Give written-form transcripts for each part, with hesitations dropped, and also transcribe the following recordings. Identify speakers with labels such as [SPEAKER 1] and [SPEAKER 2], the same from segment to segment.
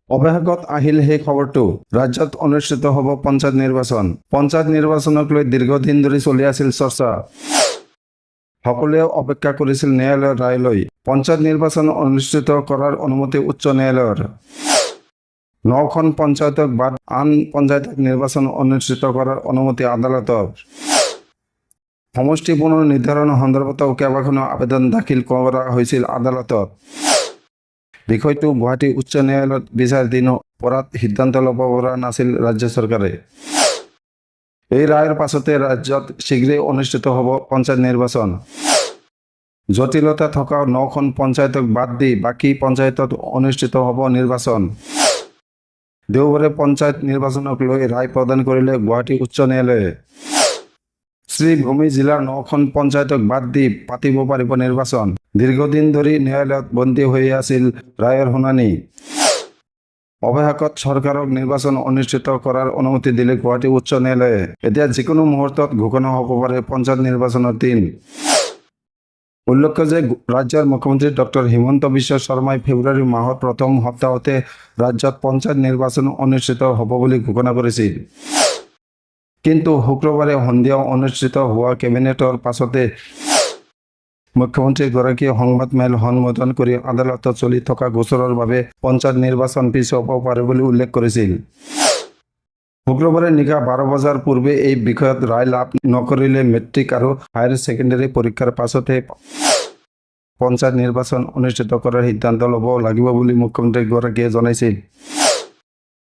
[SPEAKER 1] অৱশেষত আহিল সেই খবৰটো। ৰাজ্যত অনুষ্ঠিত হ'ব পঞ্চায়ত নিৰ্বাচন। পঞ্চায়ত নিৰ্বাচনক লৈ দীৰ্ঘদিন ধৰি চলি আছিল চৰ্চা। সকলোৱে অপেক্ষা কৰিছিল ন্যায়ালয়ৰ ৰায়লৈ। পঞ্চায়ত নিৰ্বাচন অনুষ্ঠিত কৰাৰ অনুমতি উচ্চ ন্যায়ালয়ৰ। 9খন পঞ্চায়তক বাদ আন পঞ্চায়তক নিৰ্বাচন অনুষ্ঠিত কৰাৰ অনুমতি আদালতৰ। সমষ্টি পুনৰ নিৰ্ধাৰণ সন্দৰ্ভত কেইবাখনো আবেদন দাখিল কৰা হৈছিল আদালতত। বিষয়টো গুৱাহাটী উচ্চ ন্যায়ালয়ত বিচাৰাধীন পৰাত সিদ্ধান্ত ল'ব পৰা নাছিল ৰাজ্য চৰকাৰে। এই ৰায়ৰ পাছতে ৰাজ্যত শীঘ্ৰেই অনুষ্ঠিত হ'ব পঞ্চায়ত নিৰ্বাচন। জটিলতা থকা 9খন পঞ্চায়তক বাদ দি বাকী পঞ্চায়তত অনুষ্ঠিত হ'ব নিৰ্বাচন। দেওবাৰে পঞ্চায়ত নিৰ্বাচনক লৈ ৰায় প্ৰদান কৰিলে গুৱাহাটী উচ্চ ন্যায়ালয়ে। শ্ৰীভূমি জিলাৰ 9খন পঞ্চায়তক বাদ দি পাতিব পাৰিব নিৰ্বাচন। দীৰ্ঘদিন ধৰি ন্যায়ালয়ত বন্দী হৈ আছিল ৰায়ৰ শুনানি। অৱশেষত চৰকাৰক নিৰ্বাচন অনুষ্ঠিত কৰাৰ অনুমতি দিলে গুৱাহাটী উচ্চ ন্যায়ালয়ে। এতিয়া যিকোনো মুহূৰ্তত ঘোষণা হ'ব পাৰে পঞ্চায়ত নিৰ্বাচনৰ দিন। উল্লেখ্য যে ৰাজ্যৰ মুখ্যমন্ত্ৰী ডক্টৰ হিমন্ত বিশ্ব শৰ্মাই ফেব্ৰুৱাৰী মাহৰ প্ৰথম সপ্তাহতে ৰাজ্যত পঞ্চায়ত নিৰ্বাচন অনুষ্ঠিত হ'ব বুলি ঘোষণা কৰিছিল। কিন্তু শুক্ৰবাৰে সন্ধিয়া অনুষ্ঠিত হোৱা কেবিনেটৰ পাছতে মুখ্যমন্ত্ৰীগৰাকীয়ে সংবাদমেল সম্বোধন কৰি আদালতত চলি থকা গোচৰৰ বাবে পঞ্চায়ত নিৰ্বাচন পিছুৱাব পাৰে বুলি উল্লেখ কৰিছিল। শুক্ৰবাৰে নিশা 12 বজাৰ পূৰ্বে এই বিষয়ত ৰায় লাভ নকৰিলে মেট্ৰিক আৰু হায়াৰ ছেকেণ্ডাৰী পৰীক্ষাৰ পাছতে পঞ্চায়ত নিৰ্বাচন অনুষ্ঠিত কৰাৰ সিদ্ধান্ত ল'ব লাগিব বুলি মুখ্যমন্ত্ৰীগৰাকীয়ে জনাইছিল।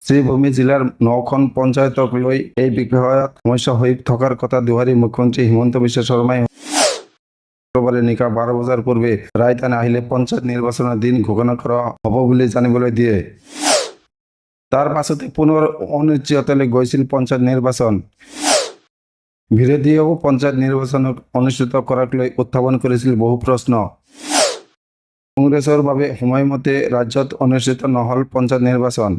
[SPEAKER 1] শ্ৰীভূমি জিলাৰ 9খন পঞ্চায়তক লৈ এই বিষয়ত সমস্যা হৈ থকাৰ কথা দোহাৰি মুখ্যমন্ত্ৰী হিমন্ত বিশ্ব শৰ্মাই শুক্ৰবাৰে নিশা 12 বজাৰ পূৰ্বে ৰায়দান আহিলে পঞ্চায়ত নিৰ্বাচনৰ দিন ঘোষণা কৰা হ'ব বুলি জানিবলৈ দিয়ে। তাৰ পাছতে পুনৰ অনিশ্চয়তালৈ গৈছিল পঞ্চায়ত নিৰ্বাচন। বিৰোধীয়েও পঞ্চায়ত নিৰ্বাচন অনুষ্ঠিত কৰাক লৈ উত্থাপন কৰিছিল বহু প্ৰশ্ন। কংগ্ৰেছৰ বাবে সময়মতে ৰাজ্যত অনুষ্ঠিত নহ'ল পঞ্চায়ত নিৰ্বাচন।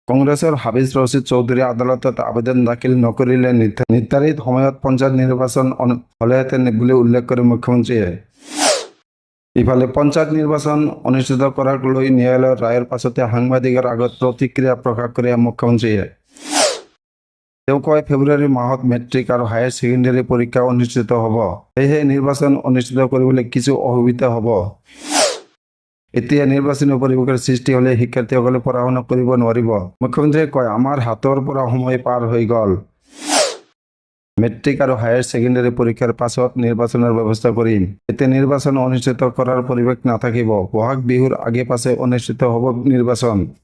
[SPEAKER 1] কংগ্ৰেছৰ হাফিজ ৰছিদ চৌধুৰীয়ে আদালতত আবেদন দাখিল নকৰিলে নিৰ্ধাৰিত সময়ত পঞ্চায়ত নিৰ্বাচন হ'লেহেঁতেন বুলি উল্লেখ কৰে মুখ্যমন্ত্ৰীয়ে। ইফালে পঞ্চায়ত নিৰ্বাচন অনুষ্ঠিত কৰাক লৈ ন্যায়ালয়ৰ ৰায়ৰ পাছতে সাংবাদিকৰ আগত প্ৰতিক্ৰিয়া প্ৰকাশ কৰে মুখ্যমন্ত্ৰীয়ে। তেওঁ কয়, ফেব্ৰুৱাৰী মাহত মেট্ৰিক আৰু হায়াৰ ছেকেণ্ডাৰী পৰীক্ষা অনুষ্ঠিত হ'ব। সেয়েহে নিৰ্বাচন অনুষ্ঠিত কৰিবলৈ কিছু অসুবিধা হ'ব। এতিয়া নিৰ্বাচনী পৰিৱেশৰ সৃষ্টি হ'লে শিক্ষাৰ্থীসকলে পঢ়া শুনা কৰিব নোৱাৰিব। মুখ্যমন্ত্ৰীয়ে কয়, আমাৰ হাতৰ পৰা সময় পাৰ হৈ গ'ল। মেট্ৰিক আৰু হায়াৰ ছেকেণ্ডাৰী পৰীক্ষাৰ পাছত নিৰ্বাচনৰ ব্যৱস্থা কৰিম। এতিয়া নিৰ্বাচন অনুষ্ঠিত কৰাৰ পৰিৱেশ নাথাকিব। বহাগ বিহুৰ আগে পাছে অনুষ্ঠিত হ'ব নিৰ্বাচন।